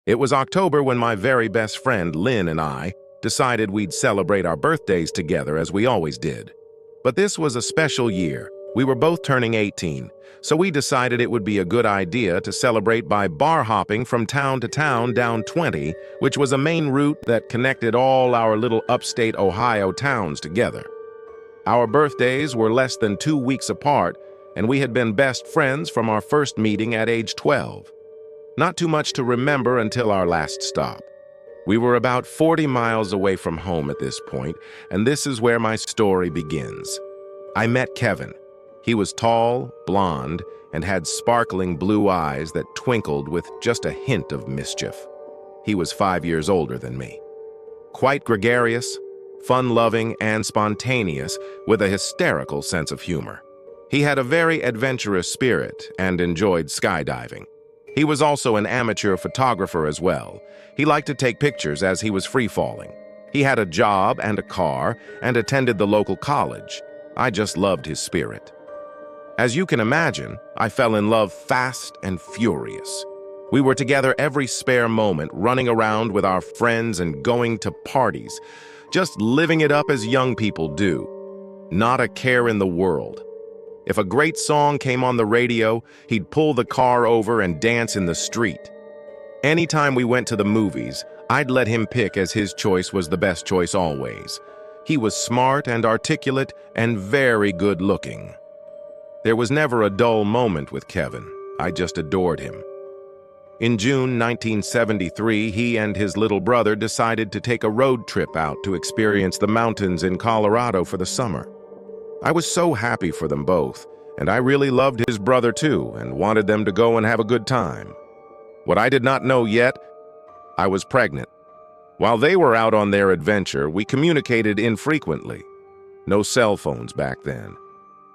It was October when my very best friend Lynn and I decided we'd celebrate our birthdays together as we always did. But this was a special year. We were both turning 18, so we decided it would be a good idea to celebrate by bar hopping from town to town down 20, which was a main route that connected all our little upstate Ohio towns together. Our birthdays were less than 2 weeks apart, and we had been best friends from our first meeting at age 12. Not too much to remember until our last stop. We were about 40 miles away from home at this point, and this is where my story begins. I met Kevin. He was tall, blonde, and had sparkling blue eyes that twinkled with just a hint of mischief. He was 5 years older than me. Quite gregarious, fun-loving, and spontaneous, with a hysterical sense of humor. He had a very adventurous spirit and enjoyed skydiving. He was also an amateur photographer as well. He liked to take pictures as he was free-falling. He had a job and a car and attended the local college. I just loved his spirit. As you can imagine, I fell in love fast and furious. We were together every spare moment, running around with our friends and going to parties, just living it up as young people do. Not a care in the world. If a great song came on the radio, he'd pull the car over and dance in the street. Anytime we went to the movies, I'd let him pick as his choice was the best choice always. He was smart and articulate and very good-looking. There was never a dull moment with Kevin. I just adored him. In June 1973, he and his little brother decided to take a road trip out to experience the mountains in Colorado for the summer. I was so happy for them both, and I really loved his brother too and wanted them to go and have a good time. What I did not know yet, I was pregnant. While they were out on their adventure, we communicated infrequently. No cell phones back then.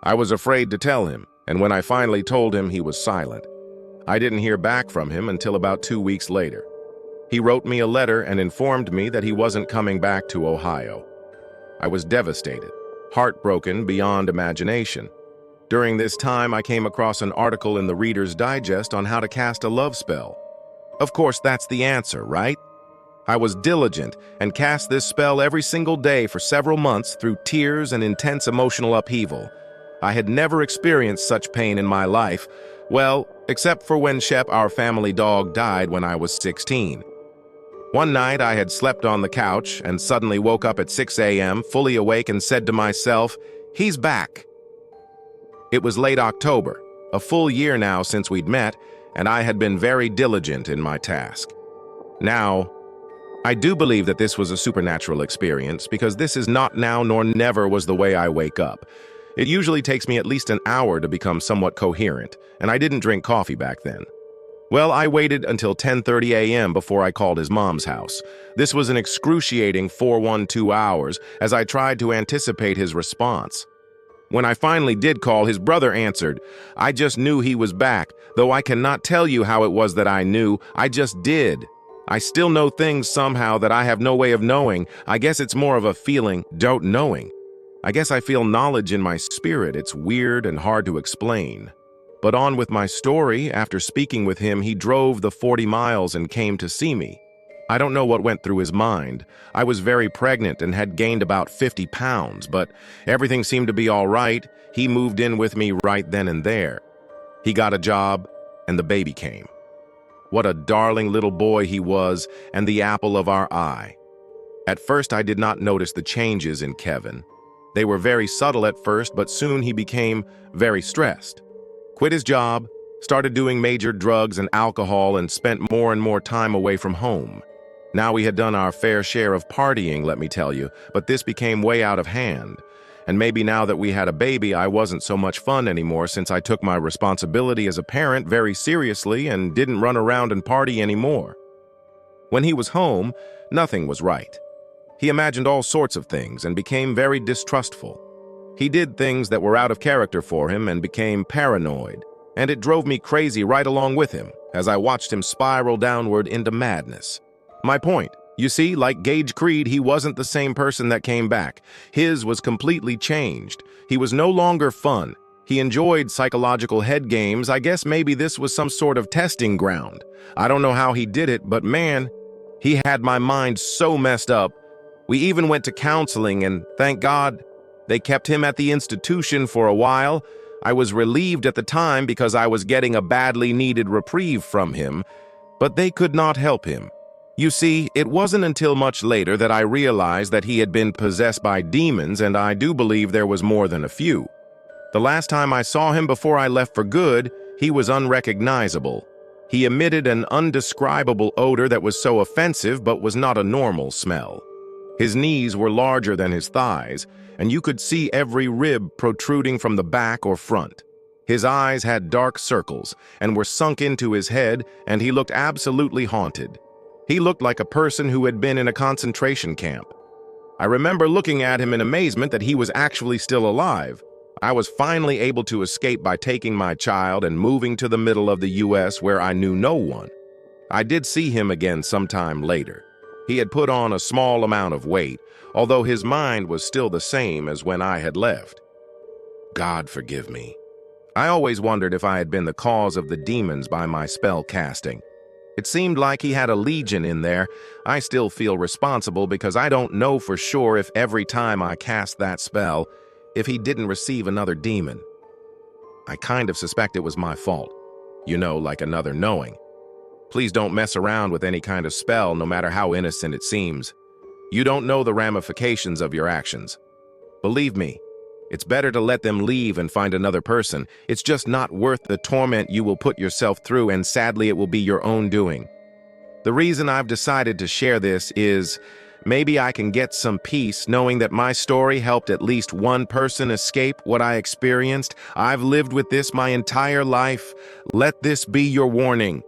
I was afraid to tell him, and when I finally told him, he was silent. I didn't hear back from him until about 2 weeks later. He wrote me a letter and informed me that he wasn't coming back to Ohio. I was devastated, heartbroken beyond imagination. During this time, I came across an article in the Reader's Digest on how to cast a love spell. Of course, that's the answer, right? I was diligent and cast this spell every single day for several months through tears and intense emotional upheaval. I had never experienced such pain in my life, well, except for when Shep, our family dog, died when I was 16. One night I had slept on the couch and suddenly woke up at 6 a.m., fully awake, and said to myself, "He's back." It was late October, a full year now since we'd met, and I had been very diligent in my task. Now, I do believe that this was a supernatural experience because this is not now nor never was the way I wake up. It usually takes me at least an hour to become somewhat coherent, and I didn't drink coffee back then. Well, I waited until 10:30 a.m. before I called his mom's house. This was an excruciating 412 hours as I tried to anticipate his response. When I finally did call, his brother answered. I just knew he was back, though I cannot tell you how it was that I knew. I just did. I still know things somehow that I have no way of knowing. I guess it's more of a feeling, don't knowing. I guess I feel knowledge in my spirit. It's weird and hard to explain. But on with my story, after speaking with him, he drove the 40 miles and came to see me. I don't know what went through his mind. I was very pregnant and had gained about 50 pounds, but everything seemed to be all right. He moved in with me right then and there. He got a job, and the baby came. What a darling little boy he was, and the apple of our eye. At first, I did not notice the changes in Kevin. They were very subtle at first, but soon he became very stressed. Quit his job, started doing major drugs and alcohol, and spent more and more time away from home. Now we had done our fair share of partying, let me tell you, but this became way out of hand. And maybe now that we had a baby, I wasn't so much fun anymore since I took my responsibility as a parent very seriously and didn't run around and party anymore. When he was home, nothing was right. He imagined all sorts of things and became very distrustful. He did things that were out of character for him and became paranoid, and it drove me crazy right along with him as I watched him spiral downward into madness. My point, you see, like Gage Creed, he wasn't the same person that came back. His was completely changed. He was no longer fun. He enjoyed psychological head games. I guess maybe this was some sort of testing ground. I don't know how he did it, but man, he had my mind so messed up. We even went to counseling, and thank God, they kept him at the institution for a while. I was relieved at the time because I was getting a badly needed reprieve from him, but they could not help him. You see, it wasn't until much later that I realized that he had been possessed by demons, and I do believe there was more than a few. The last time I saw him before I left for good, he was unrecognizable. He emitted an undescribable odor that was so offensive but was not a normal smell. His knees were larger than his thighs, and you could see every rib protruding from the back or front. His eyes had dark circles and were sunk into his head, and he looked absolutely haunted. He looked like a person who had been in a concentration camp. I remember looking at him in amazement that he was actually still alive. I was finally able to escape by taking my child and moving to the middle of the U.S. where I knew no one. I did see him again sometime later. He had put on a small amount of weight, although his mind was still the same as when I had left. God forgive me. I always wondered if I had been the cause of the demons by my spell casting. It seemed like he had a legion in there. I still feel responsible because I don't know for sure if every time I cast that spell, if he didn't receive another demon. I kind of suspect it was my fault. You know, like another knowing. Please don't mess around with any kind of spell, no matter how innocent it seems. You don't know the ramifications of your actions. Believe me, it's better to let them leave and find another person. It's just not worth the torment you will put yourself through, and sadly it will be your own doing. The reason I've decided to share this is maybe I can get some peace knowing that my story helped at least one person escape what I experienced. I've lived with this my entire life. Let this be your warning.